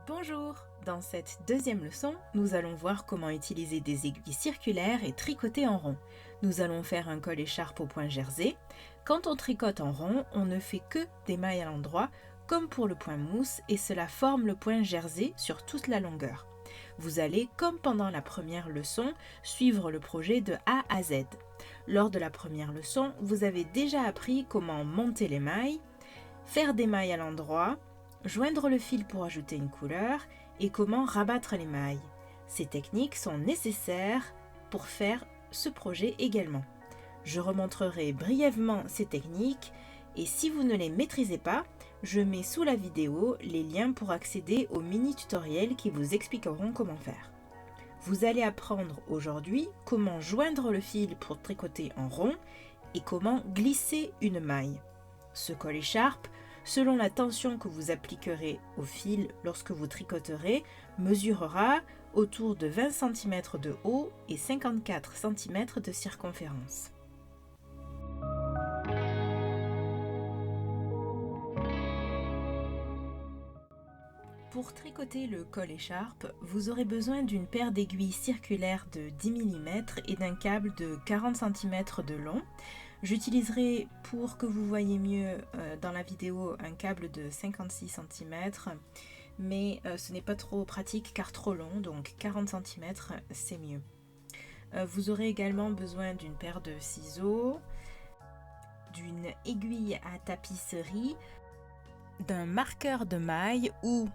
Bonjour! Dans cette deuxième leçon, nous allons voir comment utiliser des aiguilles circulaires et tricoter en rond. Nous allons faire un col écharpe au point jersey. Quand on tricote en rond, on ne fait que des mailles à l'endroit, comme pour le point mousse, et cela forme le point jersey sur toute la longueur. Vous allez, comme pendant la première leçon, suivre le projet de A à Z. Lors de la première leçon, vous avez déjà appris comment monter les mailles, faire des mailles à l'endroit, joindre le fil pour ajouter une couleur et comment rabattre les mailles. Ces techniques sont nécessaires pour faire ce projet également. Je remontrerai brièvement ces techniques et si vous ne les maîtrisez pas, je mets sous la vidéo les liens pour accéder aux mini-tutoriels qui vous expliqueront comment faire. Vous allez apprendre aujourd'hui comment joindre le fil pour tricoter en rond et comment glisser une maille. Ce col écharpe, selon la tension que vous appliquerez au fil lorsque vous tricoterez, mesurera autour de 20 cm de haut et 54 cm de circonférence. Pour tricoter le col écharpe, vous aurez besoin d'une paire d'aiguilles circulaires de 10 mm et d'un câble de 40 cm de long. J'utiliserai, pour que vous voyez mieux dans la vidéo, un câble de 56 cm, mais ce n'est pas trop pratique car trop long, donc 40 cm c'est mieux. Vous aurez également besoin d'une paire de ciseaux, d'une aiguille à tapisserie, d'un marqueur de maille ou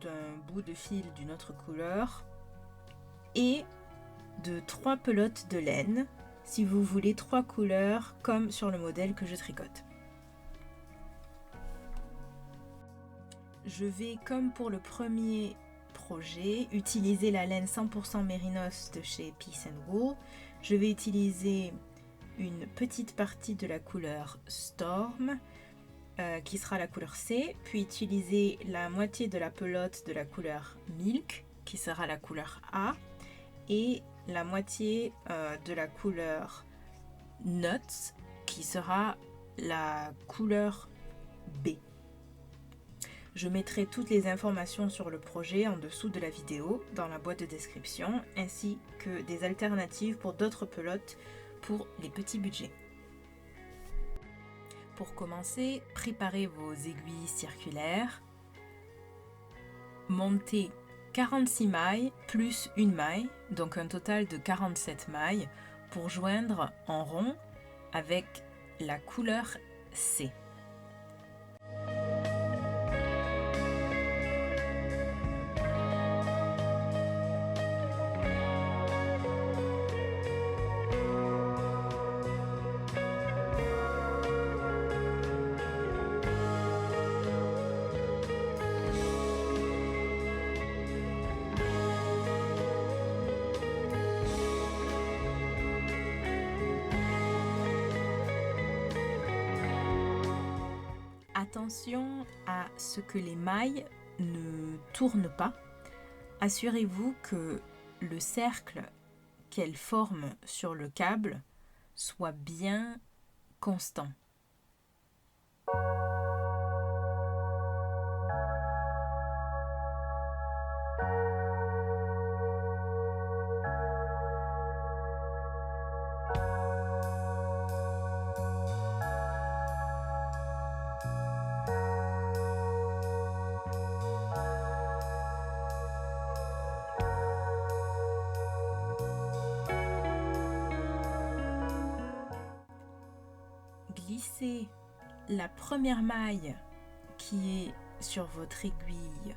d'un bout de fil d'une autre couleur et de 3 pelotes de laine si vous voulez 3 couleurs comme sur le modèle que je tricote. Je vais, comme pour le premier projet, utiliser la laine 100% mérinos de chez Peace & Wool. Je vais utiliser une petite partie de la couleur Storm qui sera la couleur C, puis utiliser la moitié de la pelote de la couleur Milk qui sera la couleur A et la moitié de la couleur Nuts qui sera la couleur B. Je mettrai toutes les informations sur le projet en dessous de la vidéo dans la boîte de description ainsi que des alternatives pour d'autres pelotes pour les petits budgets. Pour commencer, préparez vos aiguilles circulaires, montez 46 mailles plus une maille, donc un total de 47 mailles pour joindre en rond avec la couleur C. Attention à ce que les mailles ne tournent pas. Assurez-vous que le cercle qu'elles forment sur le câble soit bien constant. Glissez la première maille qui est sur votre aiguille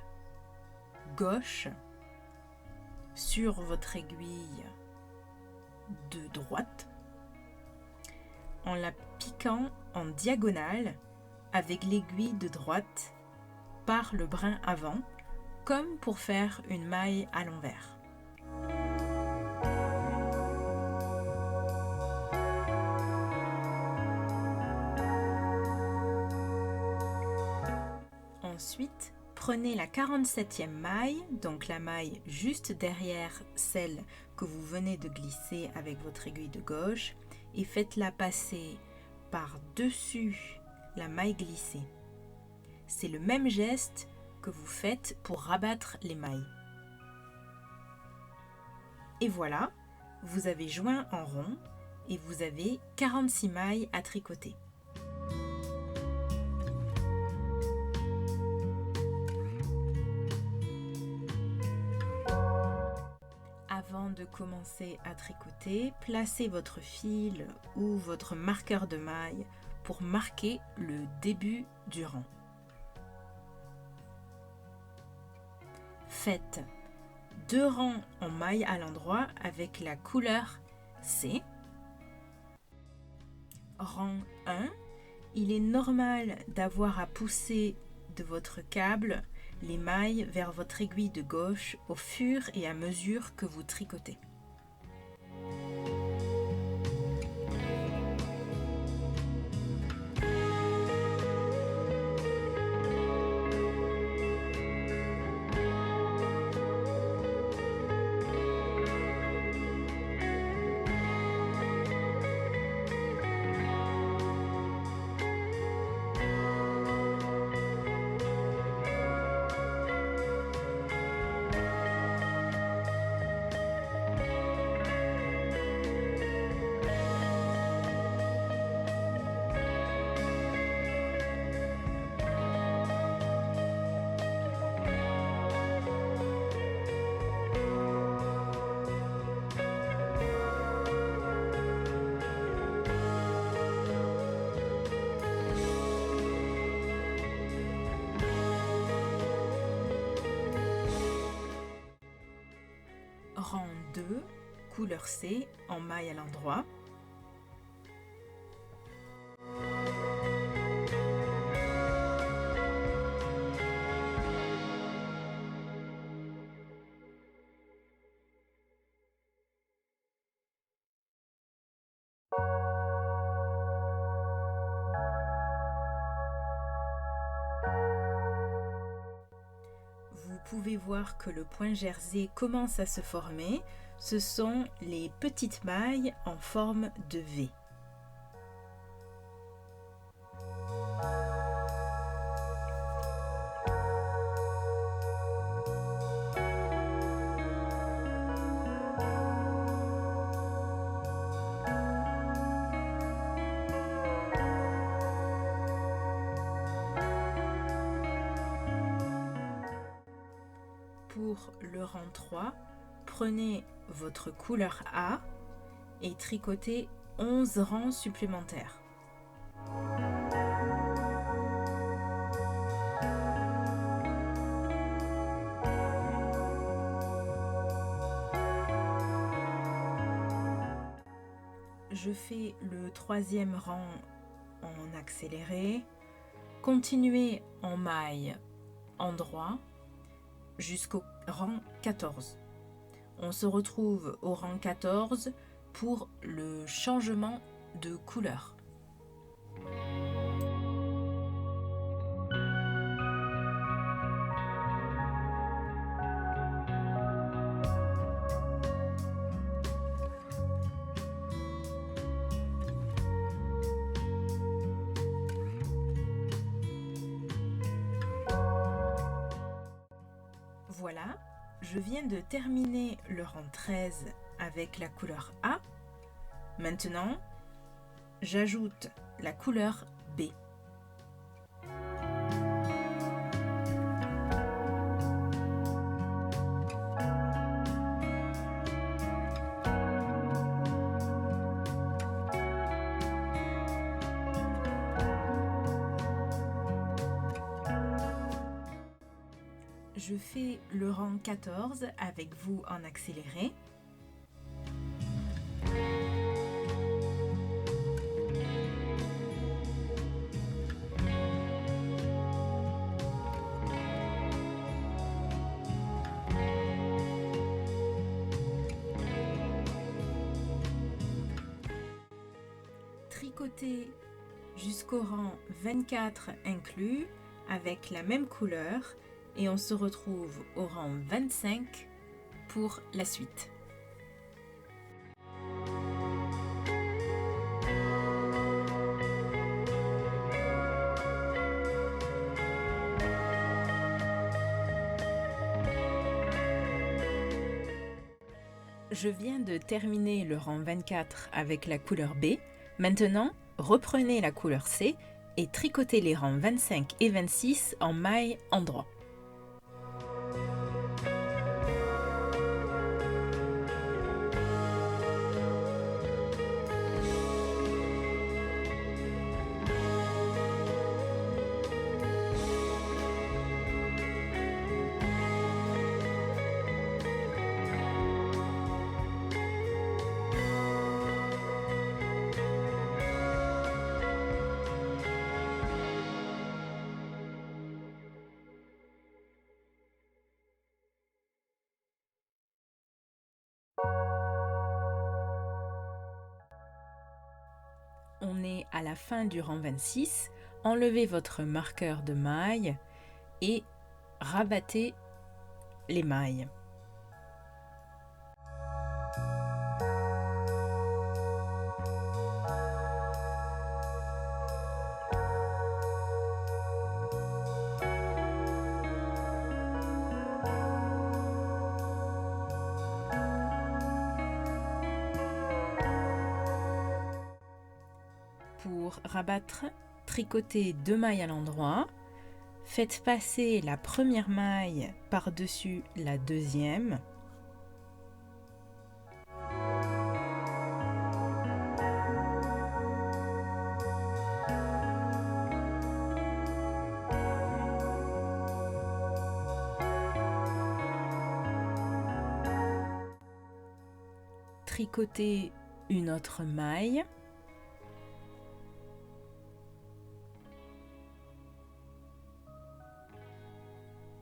gauche sur votre aiguille de droite en la piquant en diagonale avec l'aiguille de droite par le brin avant, comme pour faire une maille à l'envers. Ensuite, prenez la 47e maille, donc la maille juste derrière celle que vous venez de glisser avec votre aiguille de gauche, et faites-la passer par-dessus la maille glissée. C'est le même geste que vous faites pour rabattre les mailles. Et voilà, vous avez joint en rond et vous avez 46 mailles à tricoter. Avant de commencer à tricoter, placez votre fil ou votre marqueur de maille pour marquer le début du rang. Faites 2 rangs en maille à l'endroit avec la couleur C. Rang 1, il est normal d'avoir à pousser de votre câble les mailles vers votre aiguille de gauche au fur et à mesure que vous tricotez. Rang 2, couleur C en maille à l'endroit. Vous pouvez voir que le point jersey commence à se former. Ce sont les petites mailles en forme de V. Pour le rang 3, prenez votre couleur A et tricotez 11 rangs supplémentaires. Je fais le 3e rang en accéléré. Continuez en maille endroit jusqu'au rang 14. On se retrouve au rang 14 pour le changement de couleur. Voilà, je viens de terminer le rang 13 avec la couleur A. Maintenant, j'ajoute la couleur B. Je fais le rang 14 avec vous en accéléré. Tricotez jusqu'au rang 24 inclus avec la même couleur. Et on se retrouve au rang 25 pour la suite. Je viens de terminer le rang 24 avec la couleur B. Maintenant, reprenez la couleur C et tricotez les rangs 25 et 26 en mailles endroit. On est à la fin du rang 26, enlevez votre marqueur de maille et rabattez les mailles. Pour rabattre, tricotez 2 mailles à l'endroit, faites passer la première maille par-dessus la deuxième, tricotez une autre maille,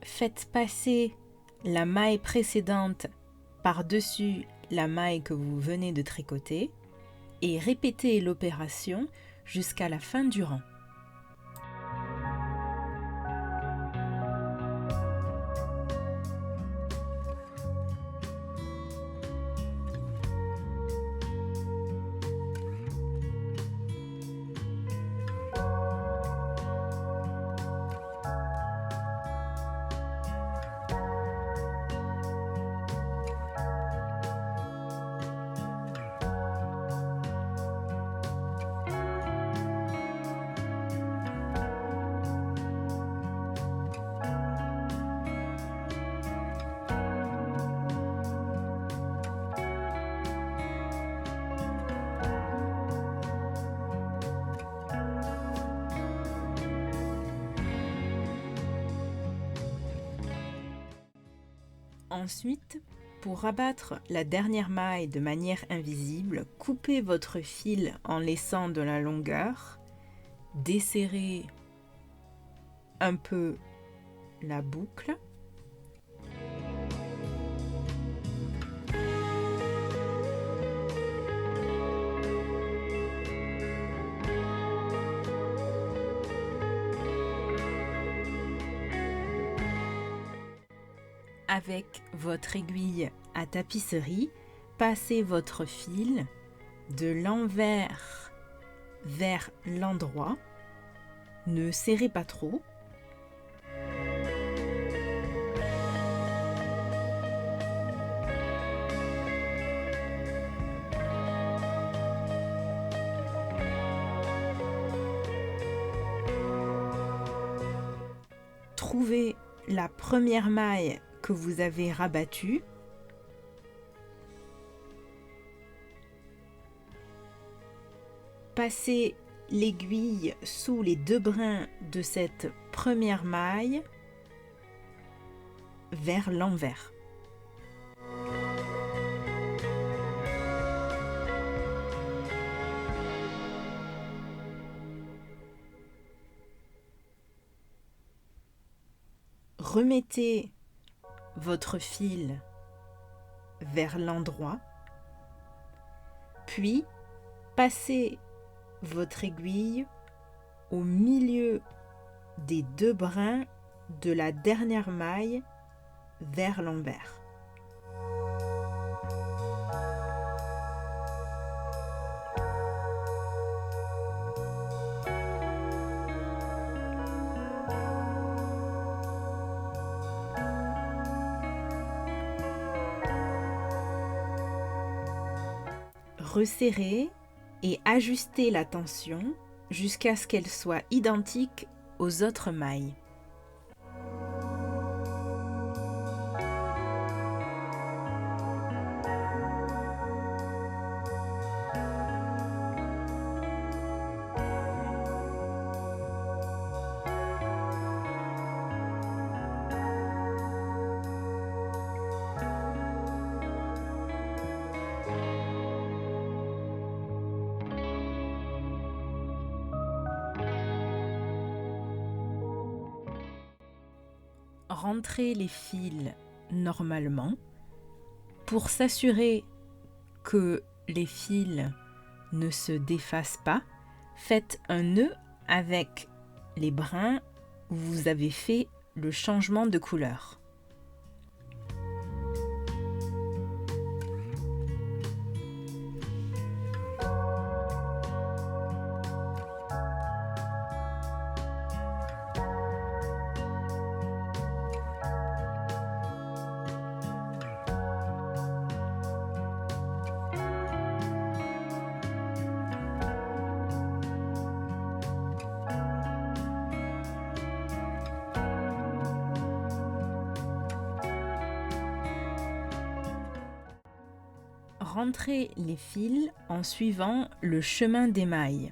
faites passer la maille précédente par-dessus la maille que vous venez de tricoter et répétez l'opération jusqu'à la fin du rang. Ensuite, pour rabattre la dernière maille de manière invisible, coupez votre fil en laissant de la longueur, desserrez un peu la boucle. Avec votre aiguille à tapisserie, passez votre fil de l'envers vers l'endroit. Ne serrez pas trop. Trouvez la première maille que vous avez rabattue. Passez l'aiguille sous les 2 brins de cette première maille vers l'envers. Remettez votre fil vers l'endroit, puis passez votre aiguille au milieu des 2 brins de la dernière maille vers l'envers. resserrer et ajuster la tension jusqu'à ce qu'elle soit identique aux autres mailles. Rentrez les fils normalement pour s'assurer que les fils ne se défassent pas. Faites un nœud avec les brins où vous avez fait le changement de couleur. Rentrez les fils en suivant le chemin des mailles.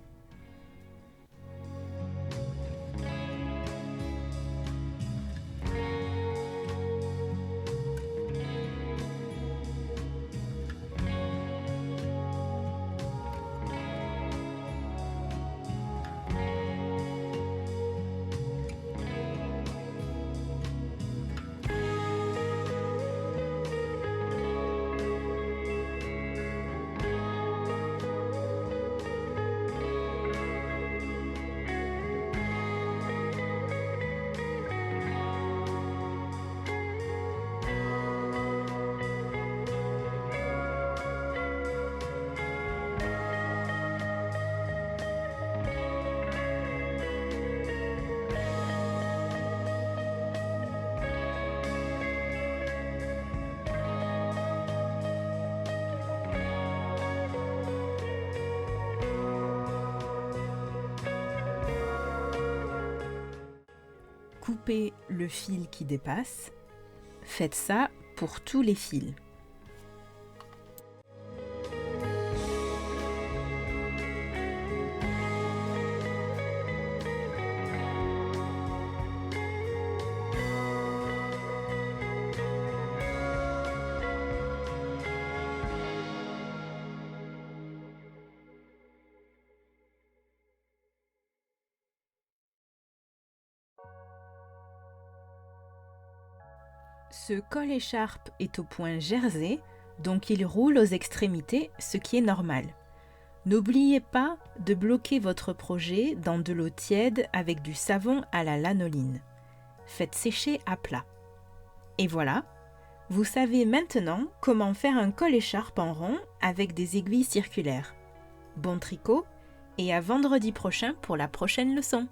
Coupez le fil qui dépasse. Faites ça pour tous les fils. Ce col-écharpe est au point jersey, donc il roule aux extrémités, ce qui est normal. N'oubliez pas de bloquer votre projet dans de l'eau tiède avec du savon à la lanoline. Faites sécher à plat. Et voilà, vous savez maintenant comment faire un col-écharpe en rond avec des aiguilles circulaires. Bon tricot et à vendredi prochain pour la prochaine leçon.